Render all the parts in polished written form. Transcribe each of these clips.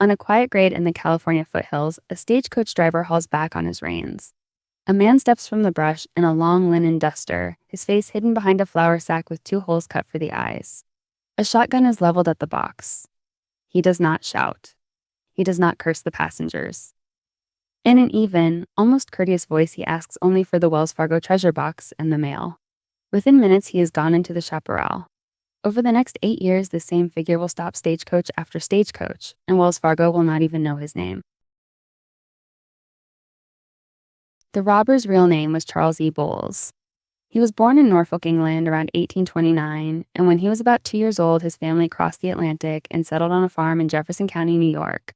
On a quiet grade in the California foothills, a stagecoach driver hauls back on his reins. A man steps from the brush in a long linen duster, his face hidden behind a flour sack with 2 holes cut for the eyes. A shotgun is leveled at the box. He does not shout. He does not curse the passengers. In an even, almost courteous voice, he asks only for the Wells Fargo treasure box and the mail. Within minutes, he has gone into the chaparral. Over the next 8 years, the same figure will stop stagecoach after stagecoach, and Wells Fargo will not even know his name. The robber's real name was Charles E. Bowles. He was born in Norfolk, England around 1829, and when he was about 2 years old, his family crossed the Atlantic and settled on a farm in Jefferson County, New York.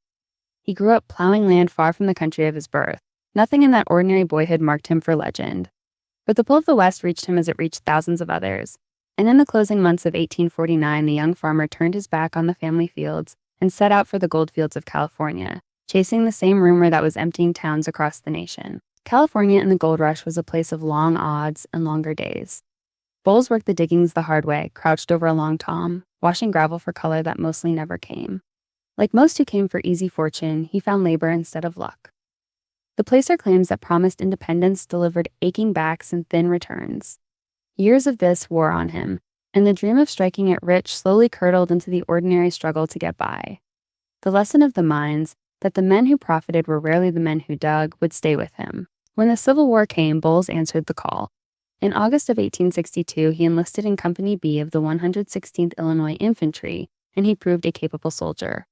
He grew up plowing land far from the country of his birth. Nothing in that ordinary boyhood marked him for legend. But the pull of the West reached him as it reached thousands of others. And in the closing months of 1849, the young farmer turned his back on the family fields and set out for the gold fields of California, chasing the same rumor that was emptying towns across the nation. California in the gold rush was a place of long odds and longer days. Bowles worked the diggings the hard way, crouched over a long tom, washing gravel for color that mostly never came. Like most who came for easy fortune, he found labor instead of luck. The placer claims that promised independence delivered aching backs and thin returns. Years of this wore on him, and the dream of striking it rich slowly curdled into the ordinary struggle to get by. The lesson of the mines, that the men who profited were rarely the men who dug, would stay with him. When the Civil War came, Bowles answered the call. In August of 1862, he enlisted in Company B of the 116th Illinois Infantry, and he proved a capable soldier.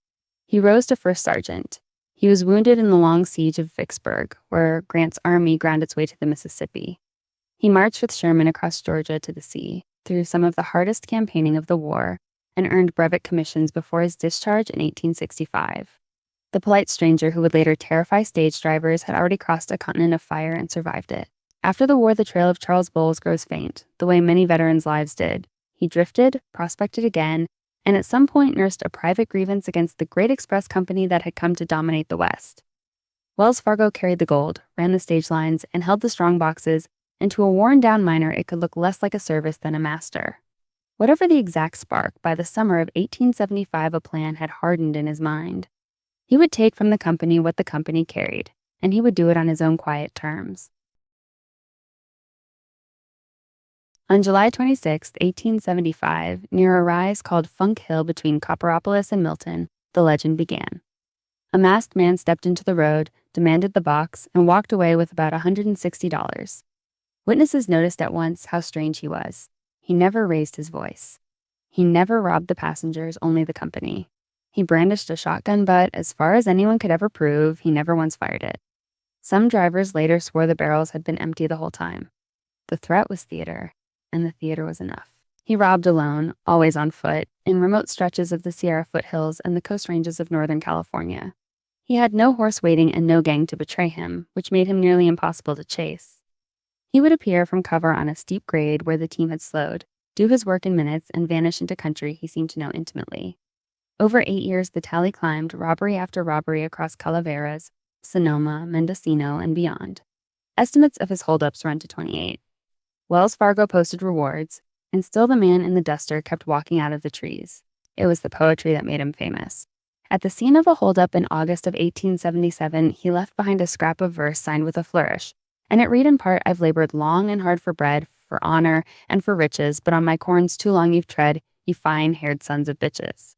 He rose to first sergeant. He was wounded in the long siege of Vicksburg, where Grant's army ground its way to the Mississippi. He marched with Sherman across Georgia to the sea, through some of the hardest campaigning of the war, and earned brevet commissions before his discharge in 1865. The polite stranger who would later terrify stage drivers had already crossed a continent of fire and survived it. After the war, the trail of Charles Bowles grows faint, the way many veterans' lives did. He drifted, prospected again, and at some point nursed a private grievance against the great express company that had come to dominate the West. Wells Fargo carried the gold, ran the stage lines, and held the strongboxes, and to a worn-down miner it could look less like a service than a master. Whatever the exact spark, by the summer of 1875 a plan had hardened in his mind. He would take from the company what the company carried, and he would do it on his own quiet terms. On July 26, 1875, near a rise called Funk Hill between Copperopolis and Milton, the legend began. A masked man stepped into the road, demanded the box, and walked away with about $160. Witnesses noticed at once how strange he was. He never raised his voice. He never robbed the passengers, only the company. He brandished a shotgun, but as far as anyone could ever prove, he never once fired it. Some drivers later swore the barrels had been empty the whole time. The threat was theater, and the theater was enough. He robbed alone, always on foot, in remote stretches of the Sierra foothills and the coast ranges of Northern California. He had no horse waiting and no gang to betray him, which made him nearly impossible to chase. He would appear from cover on a steep grade where the team had slowed, do his work in minutes, and vanish into country he seemed to know intimately. Over 8 years, the tally climbed, robbery after robbery across Calaveras, Sonoma, Mendocino, and beyond. Estimates of his holdups run to 28. Wells Fargo posted rewards, and still the man in the duster kept walking out of the trees. It was the poetry that made him famous. At the scene of a holdup in August of 1877, he left behind a scrap of verse signed with a flourish, and it read in part, "I've labored long and hard for bread, for honor, and for riches, but on my corns too long you've tread, ye fine-haired sons of bitches."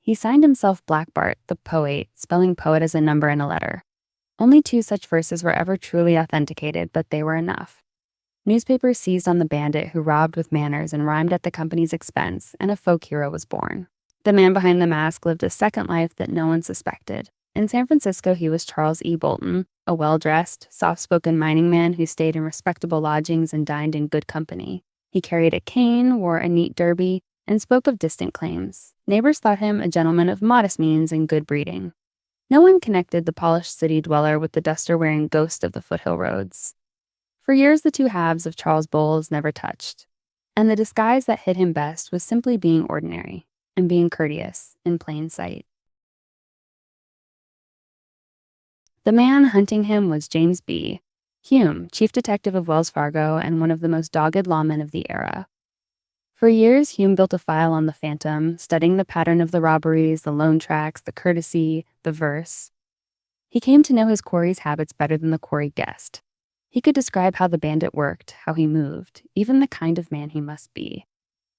He signed himself Black Bart, the poet, spelling poet as a number in a letter. Only 2 such verses were ever truly authenticated, but they were enough. Newspapers seized on the bandit who robbed with manners and rhymed at the company's expense, and a folk hero was born. The man behind the mask lived a second life that no one suspected. In San Francisco, he was Charles E. Bolton, a well-dressed, soft-spoken mining man who stayed in respectable lodgings and dined in good company. He carried a cane, wore a neat derby, and spoke of distant claims. Neighbors thought him a gentleman of modest means and good breeding. No one connected the polished city dweller with the duster-wearing ghost of the foothill roads. For years, the 2 halves of Charles Bowles never touched, and the disguise that hid him best was simply being ordinary and being courteous in plain sight. The man hunting him was James B. Hume, chief detective of Wells Fargo and one of the most dogged lawmen of the era. For years, Hume built a file on the Phantom, studying the pattern of the robberies, the loan tracks, the courtesy, the verse. He came to know his quarry's habits better than the quarry guessed. He could describe how the bandit worked, how he moved, even the kind of man he must be.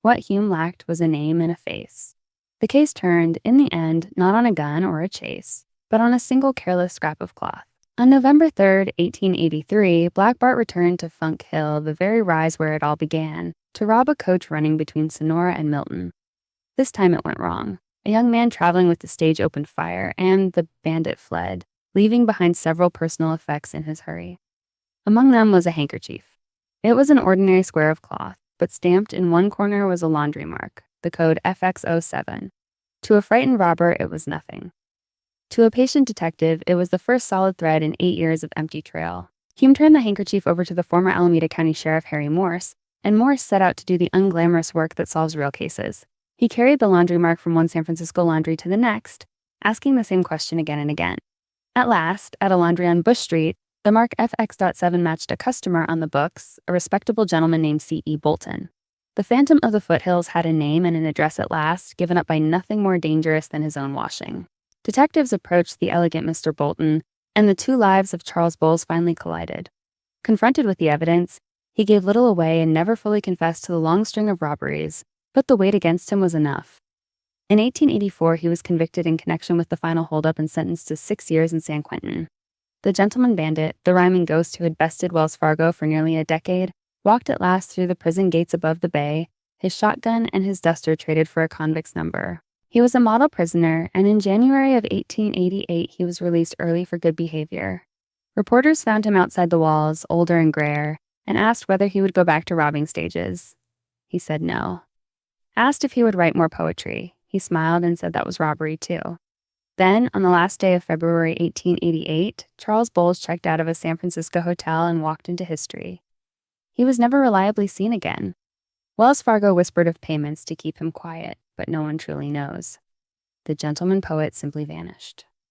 What Hume lacked was a name and a face. The case turned, in the end, not on a gun or a chase, but on a single careless scrap of cloth. On November 3rd, 1883, Black Bart returned to Funk Hill, the very rise where it all began, to rob a coach running between Sonora and Milton. This time it went wrong. A young man traveling with the stage opened fire, and the bandit fled, leaving behind several personal effects in his hurry. Among them was a handkerchief. It was an ordinary square of cloth, but stamped in one corner was a laundry mark, the code FX07. To a frightened robber, it was nothing. To a patient detective, it was the first solid thread in 8 years of empty trail. Hume turned the handkerchief over to the former Alameda County Sheriff Harry Morse, and Morse set out to do the unglamorous work that solves real cases. He carried the laundry mark from one San Francisco laundry to the next, asking the same question again and again. At last, at a laundry on Bush Street, the mark FX.7 matched a customer on the books, a respectable gentleman named C.E. Bolton. The Phantom of the Foothills had a name and an address at last, given up by nothing more dangerous than his own washing. Detectives approached the elegant Mr. Bolton, and the two lives of Charles Bowles finally collided. Confronted with the evidence, he gave little away and never fully confessed to the long string of robberies, but the weight against him was enough. In 1884, he was convicted in connection with the final holdup and sentenced to 6 years in San Quentin. The gentleman bandit, the rhyming ghost who had bested Wells Fargo for nearly a decade, walked at last through the prison gates above the bay, his shotgun and his duster traded for a convict's number. He was a model prisoner, and in January of 1888 he was released early for good behavior. Reporters found him outside the walls, older and grayer, and asked whether he would go back to robbing stages. He said no. Asked if he would write more poetry, he smiled and said that was robbery too. Then, on the last day of February 1888, Charles Bowles checked out of a San Francisco hotel and walked into history. He was never reliably seen again. Wells Fargo whispered of payments to keep him quiet, but no one truly knows. The gentleman poet simply vanished.